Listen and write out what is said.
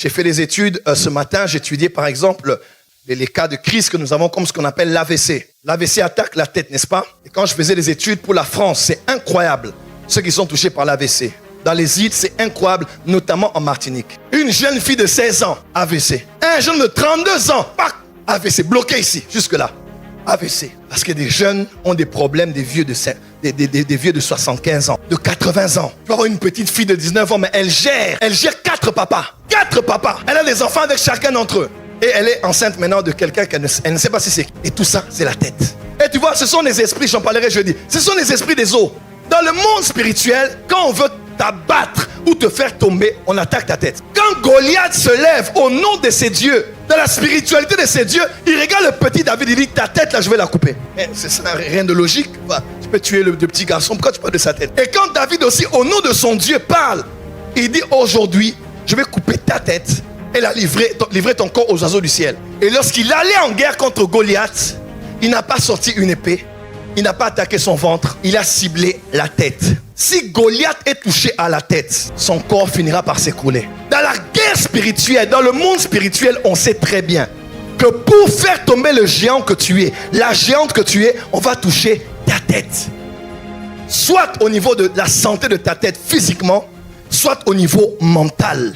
J'ai fait des études ce matin, j'ai étudié par exemple les cas de crise que nous avons comme ce qu'on appelle l'AVC. L'AVC attaque la tête, n'est-ce pas? Et quand je faisais des études pour la France, c'est incroyable, ceux qui sont touchés par l'AVC. Dans les îles, c'est incroyable, notamment en Martinique. Une jeune fille de 16 ans, AVC. Un jeune de 32 ans, AVC, bloqué ici, jusque-là. AVC. Parce que des jeunes ont des problèmes, des vieux de 75 ans, de 80 ans. Tu vas avoir une petite fille de 19 ans, mais elle gère 4 papas. 4 papas. Elle a des enfants avec chacun d'entre eux. Et elle est enceinte maintenant de quelqu'un qu'elle ne sait pas si c'est. Et tout ça, c'est la tête. Et tu vois, ce sont les esprits, j'en parlerai jeudi. Ce sont les esprits des eaux. Dans le monde spirituel, quand on veut t'abattre ou te faire tomber, on attaque ta tête. Quand Goliath se lève au nom de ses dieux, dans la spiritualité de ses dieux, il regarde le petit David, il dit, ta tête là, je vais la couper. Ça n'a rien de logique. Tu peux tuer le petit garçon, pourquoi tu parles de sa tête? Et quand David aussi, au nom de son Dieu, parle, il dit, aujourd'hui, je vais couper ta tête et la livrer ton corps aux oiseaux du ciel. Et lorsqu'il allait en guerre contre Goliath, il n'a pas sorti une épée, il n'a pas attaqué son ventre, il a ciblé la tête. Si Goliath est touché à la tête, son corps finira par s'écrouler. Dans la guerre spirituelle, dans le monde spirituel, on sait très bien que pour faire tomber le géant que tu es, la géante que tu es, on va toucher ta tête. Soit au niveau de la santé de ta tête physiquement, soit au niveau mental.